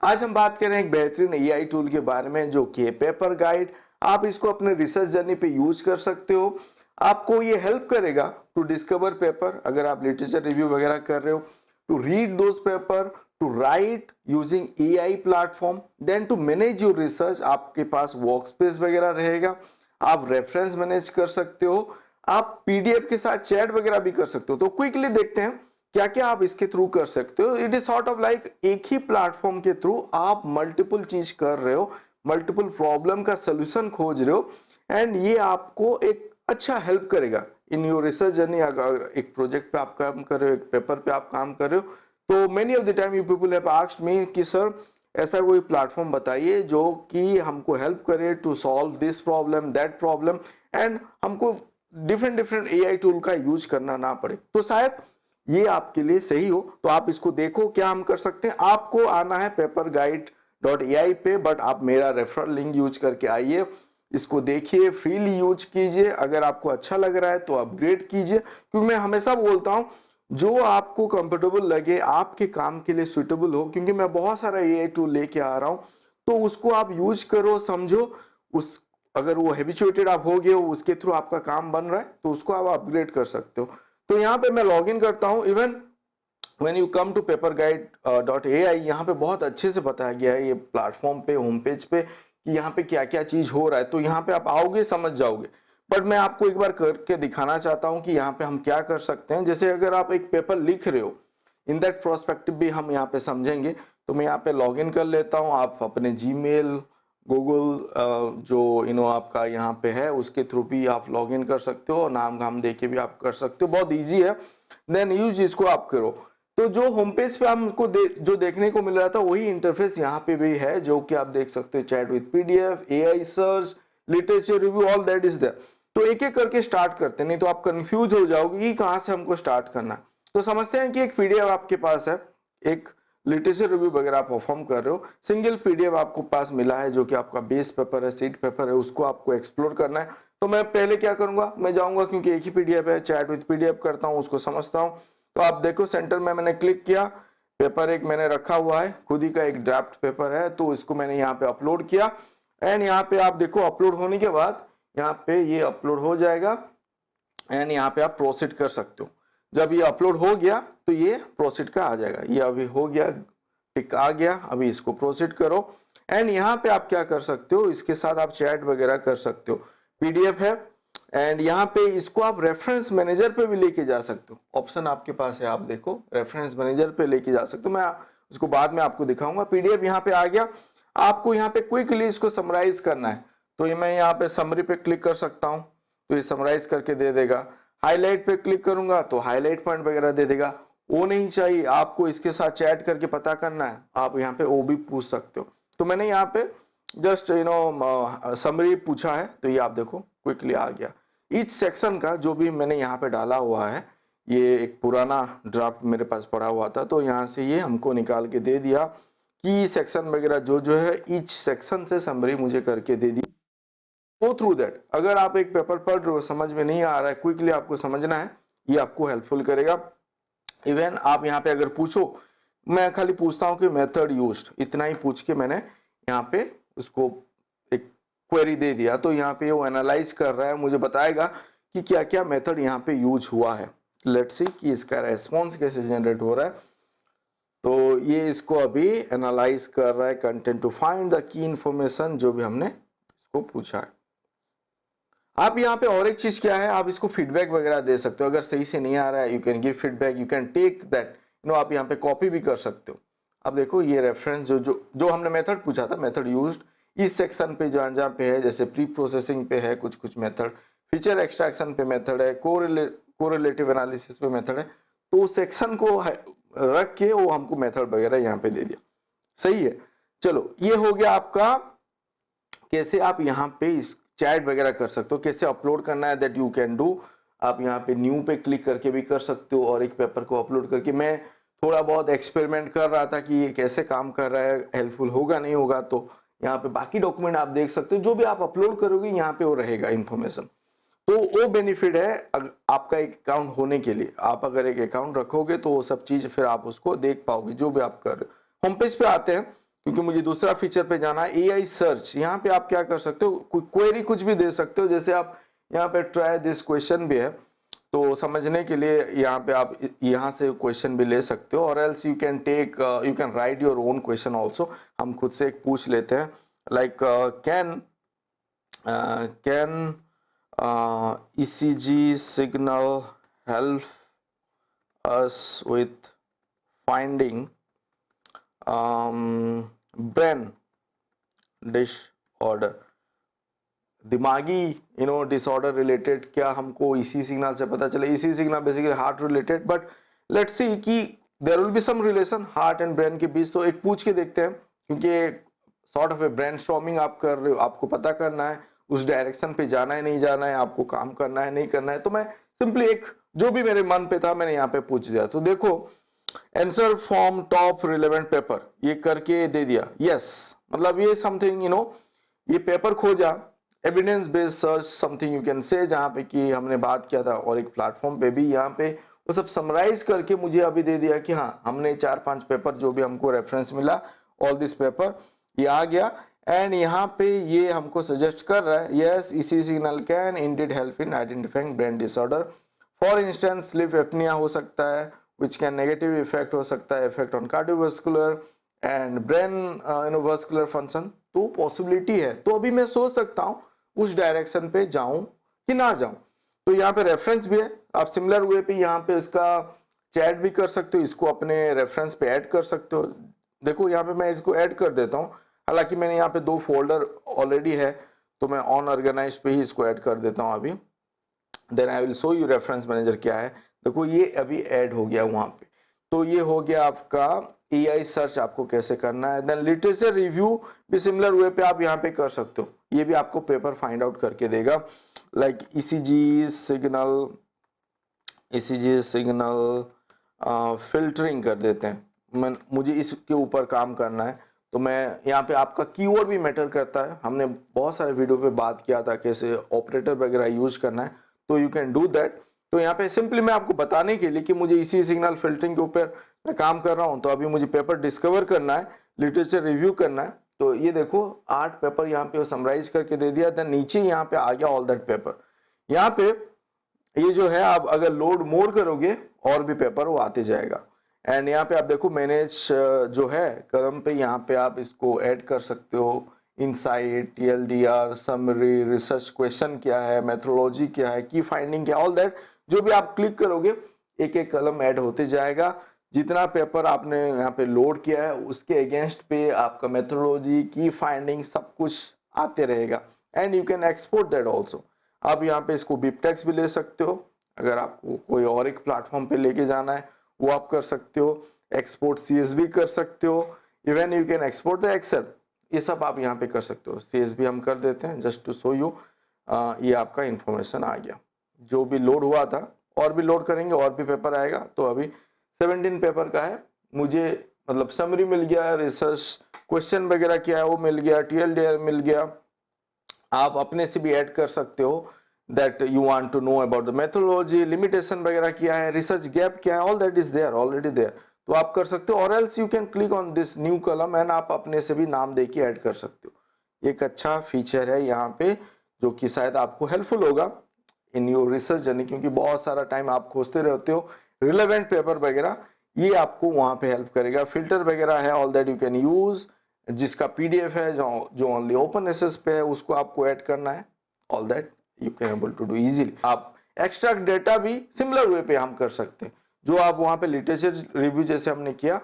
आज हम बात करें एक बेहतरीन एआई टूल के बारे में जो कि है पेपर गाइड। आप इसको अपने रिसर्च जर्नी पे यूज कर सकते हो। आपको ये हेल्प करेगा टू डिस्कवर पेपर, अगर आप लिटरेचर रिव्यू वगैरह कर रहे हो, to read those paper, to write using AI platform, then to manage your research. आपके पास वर्क स्पेस वगैरह रहेगा, आप रेफरेंस मैनेज कर सकते हो, आप पीडीएफ के साथ चैट वगैरह भी कर सकते हो। तो क्विकली देखते हैं क्या क्या आप इसके थ्रू कर सकते हो। It is sort of like एक ही प्लेटफॉर्म के थ्रू आप मल्टीपल चीज कर रहे हो, मल्टीपल प्रॉब्लम का सोल्यूशन खोज रहे हो, एंड ये आपको एक अच्छा हेल्प करेगा इन योर रिसर्च जर्नी। अगर एक प्रोजेक्ट पे आप काम कर रहे हो, एक पेपर पे आप काम कर रहे हो, तो many of the time you people have asked me कि सर ऐसा कोई प्लेटफॉर्म बताइए जो कि हमको हेल्प करे to solve this problem that problem, and हमको डिफरेंट डिफरेंट एआई टूल का यूज करना ना पड़े। तो शायद ये आपके लिए सही हो, तो आप इसको देखो क्या हम कर सकते हैं। आपको आना है paperguide.ai पे, बट आप मेरा रेफरल लिंक यूज करके आइए, इसको देखिए, फ्रीली यूज कीजिए। अगर आपको अच्छा लग रहा है तो अपग्रेड कीजिए, क्योंकि मैं हमेशा बोलता हूं जो आपको कंफर्टेबल लगे, आपके काम के लिए सुटेबल हो, क्योंकि मैं बहुत सारा एआई टूल लेके आ रहा हूं, तो उसको आप यूज करो, समझो उस, अगर वो हैबिचुएटेड आप हो गए हो, उसके थ्रू आपका काम बन रहा है, तो उसको आप अपग्रेड कर सकते हो। तो यहाँ पे मैं लॉग इन करता हूँ। Even when you come to paperguide.ai, यहाँ पे बहुत अच्छे से बताया गया है ये प्लेटफॉर्म पे, होम पेज पे, कि यहाँ पे क्या क्या चीज हो रहा है। तो यहाँ पे आप आओगे समझ जाओगे, बट मैं आपको एक बार करके दिखाना चाहता हूँ कि यहाँ पे हम क्या कर सकते हैं। जैसे अगर आप एक पेपर लिख रहे हो, इन दैट प्रोस्पेक्टिव भी हम यहाँ पे समझेंगे। तो मैं यहाँ पे लॉग इन कर लेता हूँ। आप अपने जीमेल, गूगल जो आपका यहाँ पे है, उसके थ्रू भी आप लॉग इन कर सकते हो, नाम गाम दे के भी आप कर सकते हो, बहुत इजी है। देन यूज इसको आप करो। तो जो होम पेज पे हमको जो देखने को मिल रहा था वही इंटरफेस यहाँ पे भी है, जो कि आप देख सकते हो, chat with PDF, AI search, literature review, all that is there. तो एक एक करके स्टार्ट करते हैं, नहीं तो आप कंफ्यूज हो जाओगे कि कहाँ से हमको स्टार्ट करना है। तो समझते हैं कि एक पीडीएफ आपके पास है, एक लिटरेचर रिव्यू वगैरह आप परफॉर्म कर रहे हो, सिंगल पीडीएफ आपको पास मिला है जो कि आपका बेस पेपर है, सीट पेपर है, उसको आपको एक्सप्लोर करना है। तो मैं पहले क्या करूंगा, मैं जाऊंगा, क्योंकि एक ही पीडीएफ है, चैट विद पीडीएफ करता हूं, उसको समझता हूं। तो आप देखो सेंटर में मैंने क्लिक किया, पेपर एक मैंने रखा हुआ है, खुद ही का एक ड्राफ्ट पेपर है, तो इसको मैंने यहाँ पे अपलोड किया। एंड यहाँ पे आप देखो अपलोड होने के बाद यहाँ पे ये अपलोड हो जाएगा, एंड यहाँ पे आप प्रोसीड कर सकते हो। जब ये अपलोड हो गया तो ये प्रोसीड का आ जाएगा, ये अभी हो गया, टिक आ गया, अभी इसको प्रोसीड करो। एंड यहाँ पे आप क्या कर सकते हो, इसके साथ आप चैट वगैरह कर सकते हो, पीडीएफ है। एंड यहाँ पे इसको आप रेफरेंस मैनेजर पे भी लेके जा सकते हो, ऑप्शन आपके पास है, आप देखो रेफरेंस मैनेजर पे लेके जा सकते हो। मैं उसको बाद में आपको दिखाऊंगा। पीडीएफ यहाँ पे आ गया, आपको यहाँ पे क्विकली इसको समराइज करना है, तो ये मैं यहाँ पे समरी पे क्लिक कर सकता हूँ, तो ये समराइज करके दे देगा। हाईलाइट पे क्लिक करूंगा तो हाईलाइट पॉइंट वगैरह दे देगा। वो नहीं चाहिए आपको इसके साथ चैट करके पता करना है, आप यहाँ पे वो भी पूछ सकते हो। तो मैंने यहाँ पे जस्ट समरी पूछा है, तो ये आप देखो क्विकली आ गया। ईच सेक्शन का जो भी मैंने यहाँ पे डाला हुआ है, ये एक पुराना ड्राफ्ट मेरे पास पड़ा हुआ था, तो यहाँ से ये हमको निकाल के दे दिया कि सेक्शन वगैरह जो जो है, ईच सेक्शन से समरी मुझे करके दे दी। Go through that. अगर आप एक पेपर पढ़ रहे हो, समझ में नहीं आ रहा है, क्विकली आपको समझना है, ये आपको हेल्पफुल करेगा। इवन आप यहाँ पे अगर पूछो, मैं खाली पूछता हूँ कि मेथड यूज्ड, इतना ही पूछ के मैंने यहाँ पे उसको एक क्वेरी दे दिया, तो यहाँ पे वो एनालाइज कर रहा है, मुझे बताएगा कि क्या क्या मेथड यहाँ पे यूज हुआ है। लेट्स सी कि इसका रेस्पॉन्स कैसे जनरेट हो रहा है। तो ये इसको अभी एनालाइज कर रहा है, content to find the key information, जो भी हमने इसको पूछा है। आप यहाँ पे और एक चीज क्या है, आप इसको फीडबैक वगैरह दे सकते हो। अगर सही से नहीं आ रहा है, you can give feedback, you can take that, आप यहाँ पे कॉपी भी कर सकते हो। अब देखो ये रेफरेंस जो जो जो हमने मेथड पूछा था, मेथड यूज्ड, इस सेक्शन पे जहाँ जहाँ पे है, जैसे प्री प्रोसेसिंग पे है कुछ कुछ मेथड, फीचर एक्सट्रैक्शन पे मेथड है, कोरिलेटिव एनालिसिस पे मेथड है, तो उस सेक्शन को रख के वो हमको मेथड वगैरह यहाँ पे दे दिया। सही है, चलो ये हो गया आपका कैसे आप यहाँ पे इस चैट वगैरह कर सकते हो, कैसे अपलोड करना है, दैट यू कैन डू। आप यहाँ पे न्यू पे क्लिक करके भी कर सकते हो, और एक पेपर को अपलोड करके। मैं थोड़ा बहुत एक्सपेरिमेंट कर रहा था कि ये कैसे काम कर रहा है, हेल्पफुल होगा नहीं होगा, तो यहाँ पे बाकी डॉक्यूमेंट आप देख सकते हो, जो भी आप अपलोड करोगे यहाँ पे वो रहेगा इन्फॉर्मेशन। तो वो बेनिफिट है आपका एक अकाउंट होने के लिए। आप अगर एक अकाउंट रखोगे तो वो सब चीज फिर आप उसको देख पाओगे, जो भी आप कर रहे हो। होम पेज पे आते हैं, क्योंकि मुझे दूसरा फीचर पे जाना है, एआई सर्च। यहाँ पे आप क्या कर सकते हो, क्वेरी कुछ भी दे सकते हो, जैसे आप यहाँ पे ट्राई दिस क्वेश्चन भी है, तो समझने के लिए यहाँ पे आप यहाँ से क्वेश्चन भी ले सकते हो, और else you can write your own question also. हम खुद से एक पूछ लेते हैं, like can ECG signal help us with finding brain disorder, दिमागी डिसऑर्डर रिलेटेड। क्या हमको इसी सिग्नल से पता चले? इसी signal basically heart related, but let's see कि there will be some relation heart and brain के बीच। तो एक पूछ के देखते हैं, क्योंकि सॉर्ट ऑफ ए ब्रेनस्टॉर्मिंग आप कर रहे हो, आपको पता करना है उस डायरेक्शन पे जाना है नहीं जाना है, आपको काम करना है नहीं करना है। तो मैं सिंपली एक जो भी मेरे मन पे था मैंने यहाँ पे पूछ दिया। तो देखो answer from top relevant paper, ये करके दे दिया। यस, मतलब ये समथिंग ये पेपर खोजा, evidence based search something you can say, जहाँ पे कि हमने बात किया था, और एक प्लेटफॉर्म पे भी यहाँ पे वो सब समराइज करके मुझे अभी दे दिया कि हाँ हमने 4-5 पेपर जो भी हमको रेफरेंस मिला, ऑल दिस पेपर ये आ गया। एंड यहाँ पे ये हमको सजेस्ट कर रहा है, yes ECG signal can Indeed help in identifying brain disorder. For instance sleep apnoea हो सकता है, विच कैन नेगेटिव इफेक्ट हो सकता है, effect on cardiovascular and brain vascular function. तो पॉसिबिलिटी है। तो अभी मैं सोच सकता हूँ उस डायरेक्शन पे जाऊं कि ना जाऊं। तो यहाँ पे रेफरेंस भी है, आप सिमिलर वे पे यहाँ पे इसका चैट भी कर सकते हो, इसको अपने रेफरेंस पे ऐड कर सकते हो। देखो यहाँ पे मैं इसको ऐड कर देता हूँ, हालांकि मैंने यहाँ पे 2 फोल्डर ऑलरेडी है, तो मैं ऑर्गेनाइज पे ही इसको ऐड कर देता हूँ अभी। Then I will show you reference manager क्या है। देखो ये अभी ऐड हो गया वहाँ पे। तो ये हो गया आपका एआई सर्च आपको कैसे करना है। देन लिटरेचर रिव्यू भी सिमिलर वे पे आप यहाँ पे कर सकते हो, ये भी आपको पेपर फाइंड आउट करके देगा। लाइक ECG सिग्नल फिल्टरिंग कर देते हैं, मुझे इसके ऊपर काम करना है। तो मैं यहाँ पे आपका कीवर्ड भी मैटर करता है, हमने बहुत सारे वीडियो पे बात किया था कैसे ऑपरेटर वगैरह यूज करना है, तो यू कैन डू दैट। तो यहाँ पे सिंपली मैं आपको बताने के लिए कि मुझे इसी सिग्नल फिल्टरिंग के ऊपर मैं काम कर रहा हूँ, तो अभी मुझे पेपर डिस्कवर करना है, लिटरेचर रिव्यू करना है। तो ये देखो 8 पेपर यहाँ पे समराइज करके दे दिया। देन नीचे यहाँ पे आ गया ऑल दैट पेपर। यहाँ पे ये जो है आप अगर लोड मोर करोगे और भी पेपर वो आते जाएगा। एंड यहाँ पे आप देखो मैनेज जो है कलम पे, यहाँ पे आप इसको ऐड कर सकते हो, insight, TLDR, summary, research question क्या है, मेथोडोलॉजी क्या है, की फाइंडिंग क्या, ऑल दैट जो भी आप क्लिक करोगे एक एक कलम ऐड होते जाएगा। जितना पेपर आपने यहाँ पे लोड किया है उसके अगेंस्ट पे आपका मेथोडोलॉजी, की फाइंडिंग सब कुछ आते रहेगा। And you can export that also. आप यहाँ पे इसको बिबटेक्स भी ले सकते हो, अगर आपको कोई और एक प्लेटफॉर्म पे लेके जाना है वो आप कर सकते हो। एक्सपोर्ट CSV कर सकते हो, even you can export the Excel, ये सब आप यहाँ पे कर सकते हो। CSV हम कर देते हैं जस्ट टू शो यू। ये आपका इंफॉर्मेशन आ गया जो भी लोड हुआ था, और भी लोड करेंगे और भी पेपर आएगा। तो अभी 17 पेपर का है, मुझे मतलब समरी मिल गया, रिसर्च क्वेश्चन वगैरह क्या है वो मिल गया, TLDR मिल गया। आप अपने से भी ऐड कर सकते हो that you want to know about the methodology, limitation वगैरह क्या है, research gap क्या है, all that is there already there। तो आप कर सकते हो, और else you can click on this new column and आप अपने से भी नाम दे के ऐड कर सकते हो। एक अच्छा फीचर है यहाँ पे जो कि शायद आपको हेल्पफुल होगा इन योर रिसर्च जर्नी, क्योंकि बहुत सारा टाइम आप खोजते रहते हो रिलेवेंट पेपर वगैरह, ये आपको वहाँ पे हेल्प करेगा। फिल्टर वगैरह है, all that you can use. जिसका PDF है जो ओनली ओपन एक्सेस पे है उसको आपको ऐड करना है, all that you can able to do easily. आप एक्सट्रैक्ट डेटा भी सिमिलर वे पे हम कर सकते हैं, जो आप वहाँ पे लिटरेचर रिव्यू जैसे हमने किया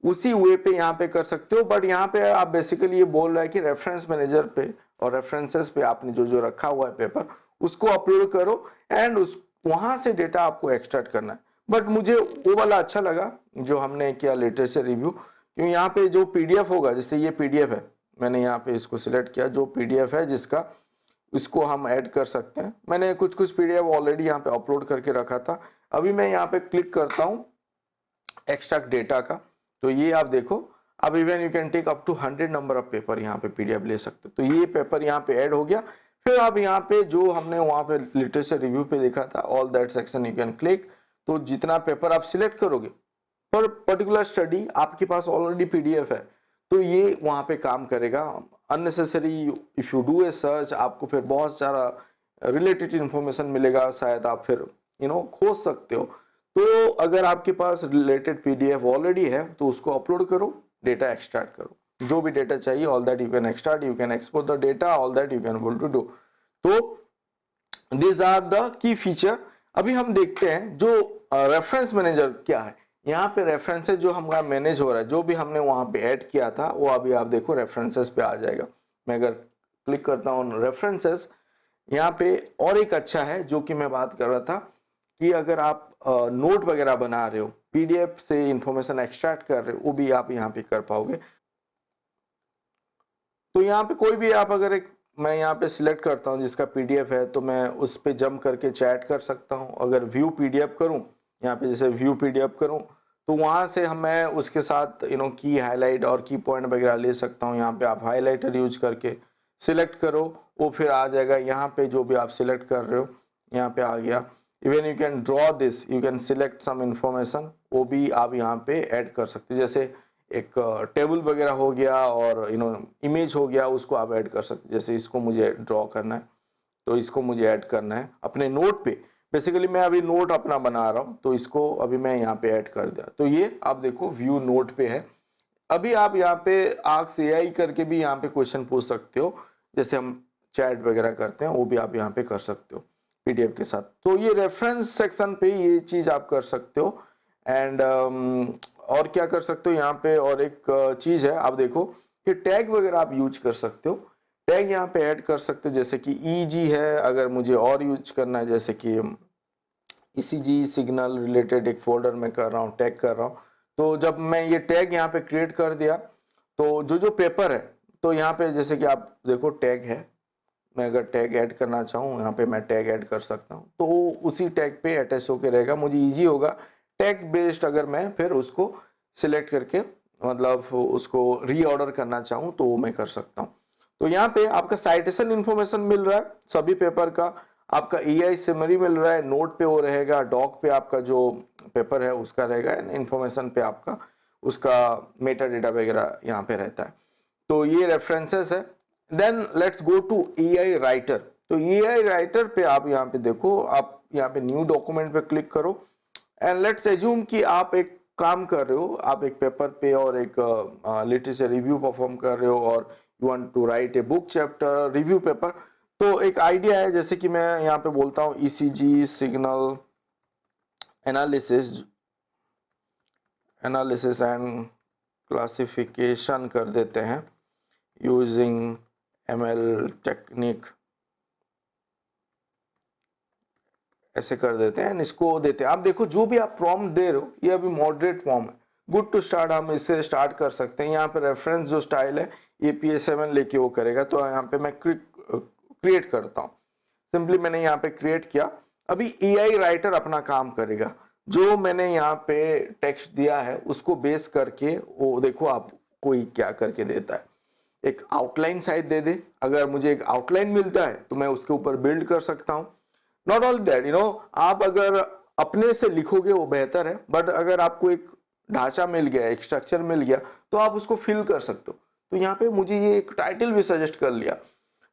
उसी वे पे यहाँ पे कर सकते हो। बट यहाँ पे आप बेसिकली ये बोल रहा है कि रेफरेंस मैनेजर पे और रेफरेंसेस पे आपने जो रखा हुआ है पेपर उसको अपलोड करो एंड उस वहाँ से डेटा आपको एक्सट्रैक्ट करना है। बट मुझे वो वाला अच्छा लगा जो हमने किया लिटरेचर रिव्यू, क्योंकि यहाँ पे जो PDF होगा, जैसे ये PDF है, मैंने यहाँ पे इसको सिलेक्ट किया, जो PDF है जिसका इसको हम ऐड कर सकते हैं। मैंने कुछ PDF ऑलरेडी यहाँ पे अपलोड करके रखा था। अभी मैं यहाँ पे क्लिक करता हूँ एक्सट्रैक्ट डेटा का, तो ये आप देखो अब even you can take up to 100 number of paper यहाँ पे PDF ले सकते हो। तो ये पेपर यहाँ पे ऐड हो गया। फिर आप यहाँ पे जो हमने वहाँ पे लिटरेचर रिव्यू पे देखा था all that section you can click. तो जितना पेपर आप सिलेक्ट करोगे पर पर्टिकुलर स्टडी आपके पास ऑलरेडी PDF है, तो ये वहाँ पे काम करेगा। Unnecessary if you do a search, आपको फिर बहुत सारा रिलेटेड इन्फॉर्मेशन मिलेगा, शायद आप फिर खोज सकते हो। तो अगर आपके पास रिलेटेड पीडीएफ ऑलरेडी है तो उसको अपलोड करो, डेटा एक्सट्रैक्ट करो, जो भी डेटा चाहिए all that you can extract, you can export the data, all that you can able to do. तो this are the key feature. अभी हम देखते हैं जो रेफरेंस मैनेजर क्या है। यहाँ पे रेफरेंसेस जो हमारा मैनेज हो रहा है, जो भी हमने वहाँ पे ऐड किया था वो अभी आप देखो रेफरेंसेस पे आ जाएगा। मैं अगर क्लिक करता हूँ रेफरेंसेस, यहाँ पे और एक अच्छा है जो कि मैं बात कर रहा था कि अगर आप नोट वगैरह बना रहे हो, पीडीएफ से इंफॉर्मेशन एक्सट्रैक्ट कर रहे हो, वो भी आप यहाँ पे कर पाओगे। तो यहाँ पे कोई भी आप अगर एक, मैं यहाँ पे सिलेक्ट करता हूँ जिसका पीडीएफ है, तो मैं उस पे जंप करके चैट कर सकता हूँ। अगर व्यू पीडीएफ करूँ, यहाँ पे जैसे व्यू पीडीएफ करूँ तो वहाँ से मैं उसके साथ की हाईलाइट और की पॉइंट वगैरह ले सकता हूँ। यहाँ पे आप हाईलाइटर यूज करके सिलेक्ट करो, वो फिर आ जाएगा। यहाँ पे जो भी आप सिलेक्ट कर रहे हो यहाँ पे आ गया। Even you can draw this, you can select some information, वो भी आप यहाँ पे ऐड कर सकते हो। जैसे एक टेबल वगैरह हो गया और इमेज हो गया, उसको आप ऐड कर सकते हो। जैसे इसको मुझे ड्रॉ करना है तो इसको मुझे ऐड करना है अपने नोट पे। बेसिकली मैं अभी नोट अपना बना रहा हूँ तो इसको अभी मैं यहाँ पे ऐड कर दिया। तो ये आप देखो व्यू नोट पे है। अभी आप यहाँ पे आस्क एआई करके भी यहाँ पे क्वेश्चन पूछ सकते हो, जैसे हम चैट वगैरह करते हैं वो भी आप यहाँ पे कर सकते हो पीडीएफ के साथ। तो ये रेफरेंस सेक्शन पे ये चीज आप कर सकते हो। एंड और क्या कर सकते हो यहाँ पे, और एक चीज है आप देखो कि टैग वगैरह आप यूज कर सकते हो। टैग यहाँ पे ऐड कर सकते हो, जैसे कि ईजी है। अगर मुझे और यूज करना है, जैसे कि ईसीजी सिग्नल रिलेटेड एक फोल्डर में कर रहा हूँ, टैग कर रहा हूँ, तो जब मैं ये टैग यहाँ पे क्रिएट कर दिया तो जो पेपर है, तो यहाँ पे जैसे कि आप देखो टैग है, मैं अगर टैग ऐड करना चाहूँ यहाँ पे मैं टैग ऐड कर सकता हूँ, तो उसी टैग पे अटैच होके रहेगा। मुझे इजी होगा टैग बेस्ड, अगर मैं फिर उसको सिलेक्ट करके मतलब उसको रीऑर्डर करना चाहूँ तो वो मैं कर सकता हूँ। तो यहाँ पे आपका साइटेशन इन्फॉर्मेशन मिल रहा है सभी पेपर का, आपका एआई समरी मिल रहा है, नोट पे वो रहेगा, डॉक पे आपका जो पेपर है उसका रहेगा, इन्फॉर्मेशन पे आपका उसका मेटा डेटा वगैरह यहाँ पे रहता है। तो ये रेफरेंसेस है। Then let's go to AI writer. तो एआई राइटर पे आप यहाँ पे देखो, आप यहाँ पे न्यू डॉक्यूमेंट पे क्लिक करो एंड लेट्स एज्यूम कि आप एक काम कर रहे हो, आप एक पेपर पे और एक लिटरेचर रिव्यू परफॉर्म कर रहे हो और you want to write a book chapter review paper. तो एक आइडिया है, जैसे कि मैं यहाँ पे बोलता हूँ ECG signal analysis and classification कर देते हैं यूजिंग एमएल टेक्निक, ऐसे कर देते हैं, इसको देते हैं। आप देखो जो भी आप प्रॉम्प्ट दे रहे हो ये अभी मॉडरेट फॉर्म है, गुड टू स्टार्ट, हम इससे स्टार्ट कर सकते हैं। यहाँ पे रेफरेंस जो स्टाइल है APA7 लेके वो करेगा। तो यहाँ पे मैं क्रिएट करता हूँ, सिंपली मैंने यहाँ पे क्रिएट किया। अभी एआई राइटर अपना काम करेगा, जो मैंने यहाँ पे टेक्स्ट दिया है उसको बेस करके वो देखो आप कोई क्या करके देता है, एक आउटलाइन शायद दे दे। अगर मुझे एक आउटलाइन मिलता है तो मैं उसके ऊपर बिल्ड कर सकता हूँ। नॉट ऑल दैट, आप अगर अपने से लिखोगे वो बेहतर है, बट अगर आपको एक ढांचा मिल गया, एक स्ट्रक्चर मिल गया, तो आप उसको फिल कर सकते हो। तो यहाँ पे मुझे ये एक टाइटल भी सजेस्ट कर लिया।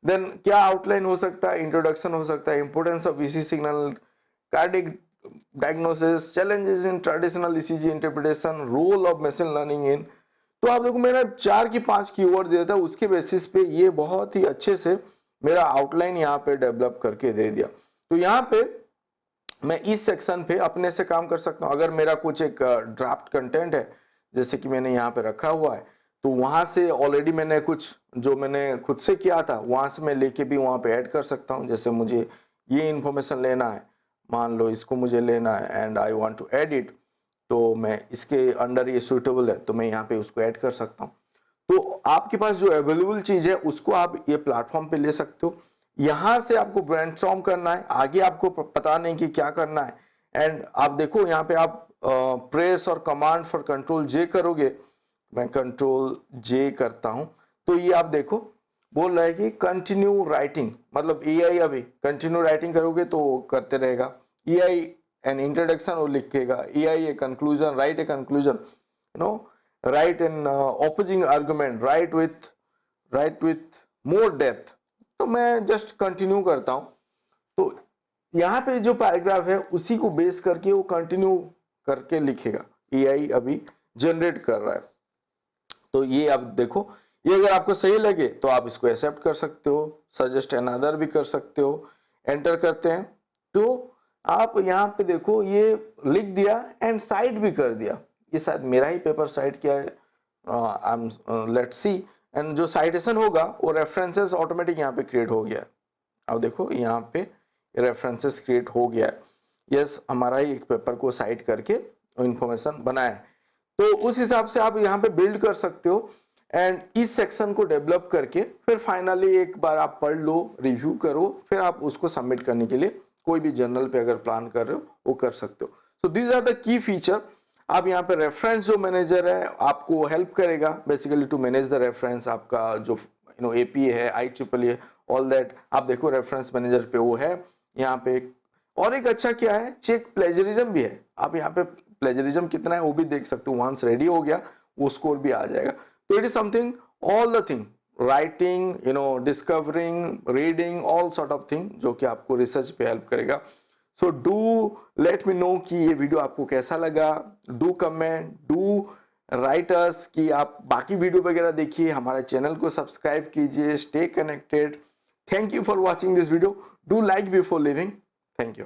देन क्या आउटलाइन हो सकता है, इंट्रोडक्शन हो सकता है, importance of EC signal, cardiac diagnosis, challenges in traditional ECG interpretation, role of machine learning in. तो आप देखो मैंने 4 की 5 कीवर्ड दिया था, उसके बेसिस पे ये बहुत ही अच्छे से मेरा आउटलाइन यहाँ पे डेवलप करके दे दिया। तो यहाँ पे मैं इस सेक्शन पे अपने से काम कर सकता हूँ। अगर मेरा कुछ एक ड्राफ्ट कंटेंट है, जैसे कि मैंने यहाँ पे रखा हुआ है, तो वहां से ऑलरेडी मैंने कुछ जो मैंने खुद से किया था वहां से मैं लेके भी वहां पे ऐड कर सकता हूँ। जैसे मुझे ये इन्फॉर्मेशन लेना है, मान लो इसको मुझे लेना है and I want to add it, तो मैं इसके अंडर ये सूटेबल है तो मैं यहाँ पे उसको ऐड कर सकता हूँ। तो आपके पास जो अवेलेबल चीज है उसको आप ये प्लेटफॉर्म पे ले सकते हो। यहाँ से आपको ब्रेनस्टॉर्म करना है, आगे आपको पता नहीं कि क्या करना है। एंड आप देखो यहाँ पे आप प्रेस और कमांड फॉर कंट्रोल जे करोगे, मैं कंट्रोल जे करता हूं, तो ये आप देखो बोल रहा है कि कंटिन्यू राइटिंग, मतलब एआई अभी कंटिन्यू राइटिंग करोगे तो करते रहेगा। एआई एन इंट्रोडक्शन वो लिखेगा, AI a conclusion, right a conclusion, right in opposing argument, right with more depth. तो मैं जस्ट कंटिन्यू करता हूं। तो यहाँ पे जो पैराग्राफ है उसी को बेस करके वो कंटिन्यू करके लिखेगा, एआई अभी जनरेट कर रहा है। तो ये आप देखो, ये अगर आपको सही लगे तो आप इसको एक्सेप्ट कर सकते हो, सजेस्ट अनदर भी कर सकते हो। एंटर करते हैं तो आप यहाँ पे देखो ये लिख दिया एंड साइट भी कर दिया। ये शायद मेरा ही पेपर साइट किया है, लेट्स सी। एंड जो साइटेशन होगा वो रेफरेंसेस ऑटोमेटिक यहाँ पे क्रिएट हो गया है। अब देखो यहाँ पे रेफरेंसेस क्रिएट हो गया है। यस, हमारा ही एक पेपर को साइट करके इंफॉर्मेशन बनाया है। तो उस हिसाब से आप यहाँ पे बिल्ड कर सकते हो एंड इस सेक्शन को डेवलप करके फिर फाइनली एक बार आप पढ़ लो, रिव्यू करो, फिर आप उसको सबमिट करने के लिए कोई भी जर्नल पे अगर प्लान कर रहे हो वो कर सकते हो। So these are the key feature. आप यहाँ पे रेफरेंस जो मैनेजर है आपको हेल्प करेगा basically to manage the reference. आपका जो एपीए है, IEEE है, ऑल दैट आप देखो रेफरेंस मैनेजर पे वो है यहाँ पे। और एक अच्छा क्या है, चेक प्लेजरिज्म भी है। आप यहाँ पे प्लेजरिज्म कितना है वो भी देख सकते हो। वंस रेडी हो गया वो स्कोर भी आ जाएगा। तो it is something, all the thing, writing, discovering, reading, all sort of thing जो कि आपको रिसर्च पे हेल्प करेगा। So do let me know कि ये वीडियो आपको कैसा लगा। डू कमेंट, डू राइट अस कि आप बाकी वीडियो वगैरह देखिए, हमारे चैनल को सब्सक्राइब कीजिए, stay connected. Thank you for watching this video. Do like before living. Thank you.